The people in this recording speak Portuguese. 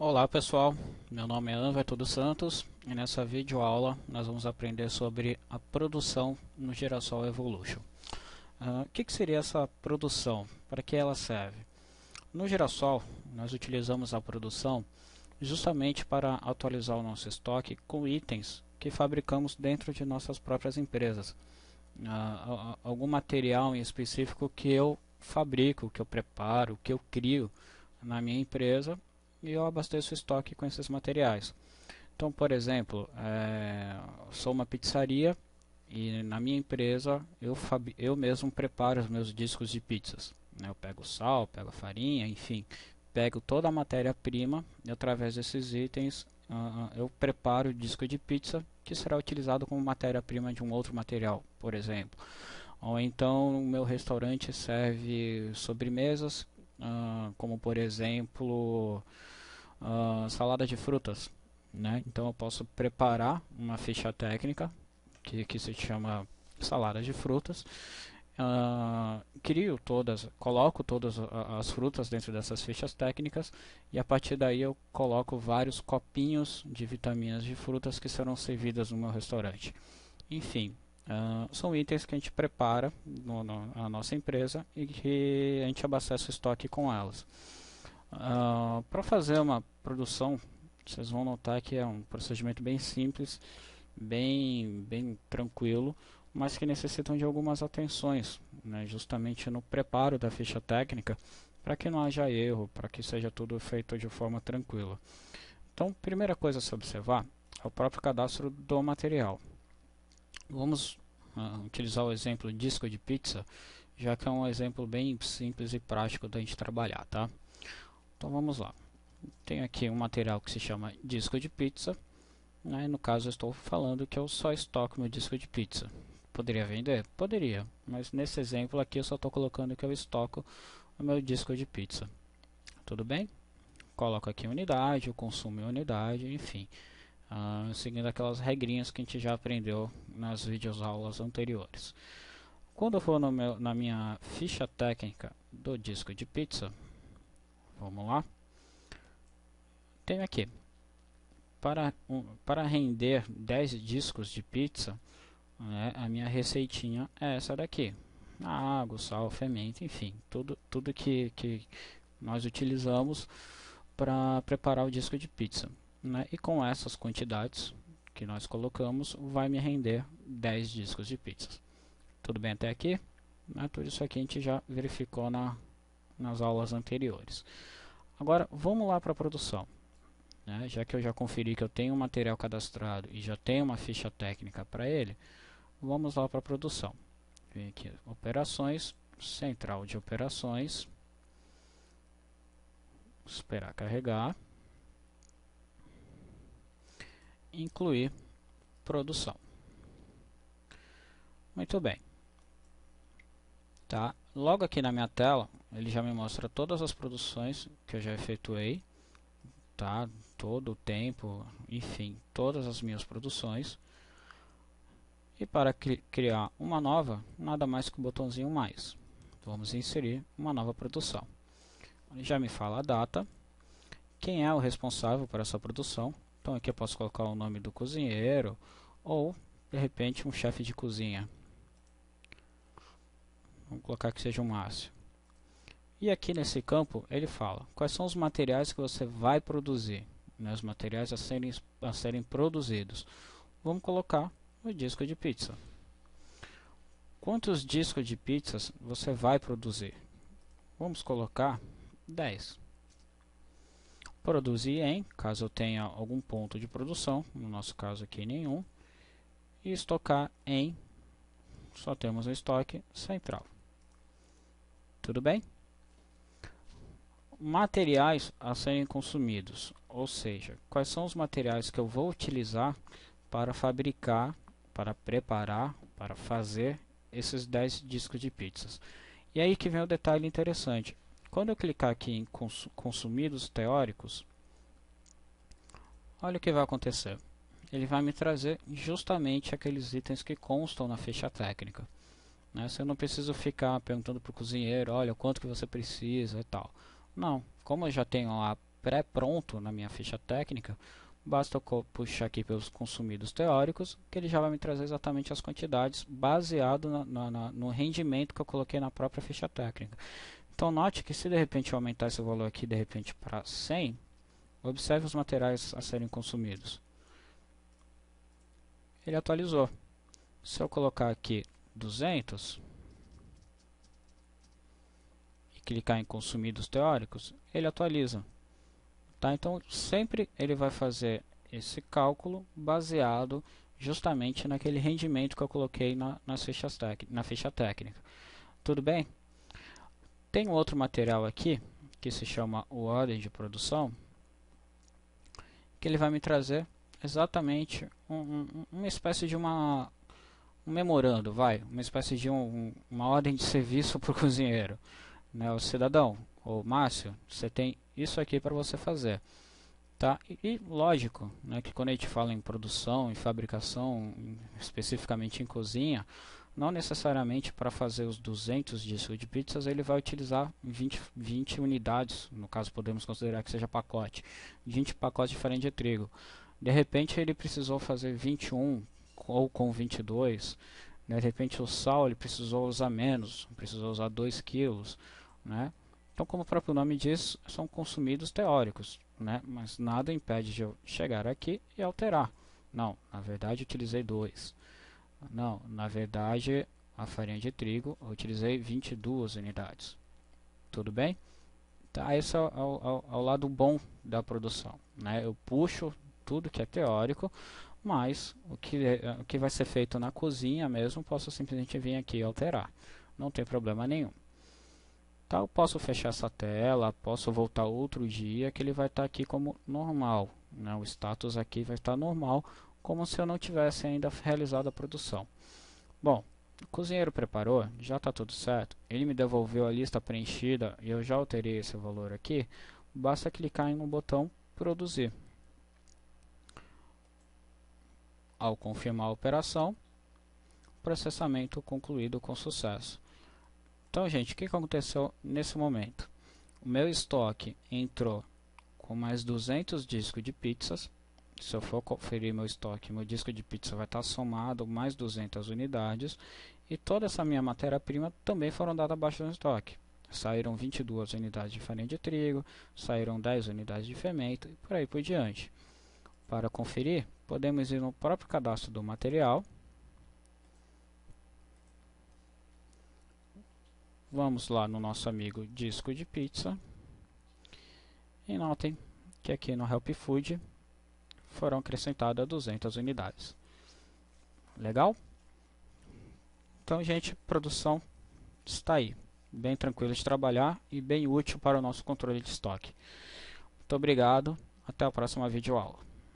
Olá pessoal, meu nome é Anverto dos Santos e nessa videoaula nós vamos aprender sobre a produção no Girassol Evolution. O que seria essa produção? Para que ela serve? No Girassol nós utilizamos a produção justamente para atualizar o nosso estoque com itens que fabricamos dentro de nossas próprias empresas. Algum material em específico que eu fabrico, que eu preparo, que eu crio na minha empresa e eu abasteço o estoque com esses materiais. Então, por exemplo, sou uma pizzaria e na minha empresa eu mesmo preparo os meus discos de pizzas. Eu pego sal, pego a farinha, enfim, pego toda a matéria-prima e através desses itens eu preparo o disco de pizza que será utilizado como matéria-prima de um outro material, por exemplo. Ou então o meu restaurante serve sobremesas, como por exemplo salada de frutas, né? Então eu posso preparar uma ficha técnica que se chama salada de frutas. Coloco todas as frutas dentro dessas fichas técnicas e a partir daí eu coloco vários copinhos de vitaminas de frutas que serão servidas no meu restaurante. Enfim, são itens que a gente prepara na nossa empresa e que a gente abastece o estoque com elas. Para fazer uma produção, vocês vão notar que é um procedimento bem simples, bem tranquilo, mas que necessitam de algumas atenções, né, justamente no preparo da ficha técnica, para que não haja erro, para que seja tudo feito de forma tranquila. Então, primeira coisa a se observar é o próprio cadastro do material. Vamos utilizar o exemplo disco de pizza, já que é um exemplo bem simples e prático da gente trabalhar, tá? Então vamos lá. Tenho aqui um material que se chama disco de pizza, né? No caso eu estou falando que eu só estoco meu disco de pizza. Poderia vender? Poderia, mas nesse exemplo aqui eu só estou colocando que eu estoco o meu disco de pizza. Tudo bem? Coloco aqui unidade, o consumo em unidade, enfim. Seguindo aquelas regrinhas que a gente já aprendeu nas videoaulas anteriores. Quando eu for na minha ficha técnica do disco de pizza, vamos lá. Tenho aqui, para render 10 discos de pizza, né, a minha receitinha é essa daqui. A água, sal, fermento, enfim, tudo que nós utilizamos para preparar o disco de pizza. Né, e com essas quantidades que nós colocamos, vai me render 10 discos de pizza. Tudo bem até aqui? Né, tudo isso aqui a gente já verificou nas aulas anteriores. Agora, vamos lá para a produção. Né? Já que eu já conferi que eu tenho um material cadastrado e já tenho uma ficha técnica para ele, vamos lá para a produção. Vem aqui, operações, central de operações, esperar carregar, incluir produção. Muito bem. Tá? Logo aqui na minha tela, ele já me mostra todas as produções que eu já efetuei, tá? Todo o tempo, enfim, todas as minhas produções. E para criar uma nova, nada mais que o botãozinho mais. Vamos inserir uma nova produção. Ele já me fala a data, quem é o responsável por essa produção. Então aqui eu posso colocar o nome do cozinheiro ou, de repente, um chefe de cozinha. Vamos colocar que seja o Márcio. E aqui nesse campo ele fala quais são os materiais que você vai produzir, né, os materiais a serem produzidos. Vamos colocar o disco de pizza. Quantos discos de pizzas você vai produzir? Vamos colocar 10. Produzir em, caso eu tenha algum ponto de produção, no nosso caso aqui nenhum. E estocar em, só temos um estoque central. Tudo bem? Materiais a serem consumidos, ou seja, quais são os materiais que eu vou utilizar para fabricar, para preparar, para fazer esses 10 discos de pizzas. E aí que vem o detalhe interessante. Quando eu clicar aqui em consumidos teóricos, olha o que vai acontecer. Ele vai me trazer justamente aqueles itens que constam na ficha técnica. Né? Eu não preciso ficar perguntando para o cozinheiro, olha, quanto que você precisa e tal. Não, como eu já tenho lá pré-pronto na minha ficha técnica. Basta eu puxar aqui pelos consumidos teóricos, que ele já vai me trazer exatamente as quantidades baseado no rendimento que eu coloquei na própria ficha técnica. Então note que se de repente eu aumentar esse valor aqui de repente para 100, observe os materiais a serem consumidos. Ele atualizou. Se eu colocar aqui 200 e clicar em consumidos teóricos, ele atualiza. Tá? Então sempre ele vai fazer esse cálculo baseado justamente naquele rendimento que eu coloquei na ficha técnica. Tudo bem? Tem um outro material aqui que se chama o ordem de produção, que ele vai me trazer exatamente uma espécie de um memorando, uma espécie de uma ordem de serviço para o cozinheiro, né? O cidadão, ou Márcio, você tem isso aqui para você fazer, tá? E lógico, né, que quando a gente fala em produção, em fabricação, especificamente em cozinha, não necessariamente para fazer os 200 discos de pizzas ele vai utilizar 20 unidades, no caso podemos considerar que seja pacote, 20 pacotes de farinha de trigo. De repente ele precisou fazer 21 ou com 22, né? De repente o sal ele precisou usar menos, precisou usar 2 quilos, né? Então, como o próprio nome diz, são consumidos teóricos, né? Mas nada impede de eu chegar aqui e alterar. Não, na verdade utilizei 2. Não, na verdade a farinha de trigo eu utilizei 22 unidades. Tudo bem? Tá, esse é o lado bom da produção, né? Eu puxo tudo que é teórico, mas o que vai ser feito na cozinha mesmo, posso simplesmente vir aqui e alterar. Não tem problema nenhum. Tá, eu posso fechar essa tela, posso voltar outro dia que ele vai estar aqui como normal, né? O status aqui vai estar normal, como se eu não tivesse ainda realizado a produção. Bom, o cozinheiro preparou, já está tudo certo, ele me devolveu a lista preenchida e eu já alterei esse valor aqui, basta clicar no botão produzir. Ao confirmar a operação, processamento concluído com sucesso. Então, gente, o que aconteceu nesse momento? O meu estoque entrou com mais 200 discos de pizzas. Se eu for conferir meu estoque, meu disco de pizza vai estar somado mais 200 unidades. E toda essa minha matéria-prima também foram dadas abaixo do estoque. Saíram 22 unidades de farinha de trigo, saíram 10 unidades de fermento e por aí por diante. Para conferir, podemos ir no próprio cadastro do material. Vamos lá no nosso amigo disco de pizza. E notem que aqui no Help Food foram acrescentadas 200 unidades. Legal? Então, gente, produção está aí. Bem tranquilo de trabalhar e bem útil para o nosso controle de estoque. Muito obrigado. Até a próxima videoaula.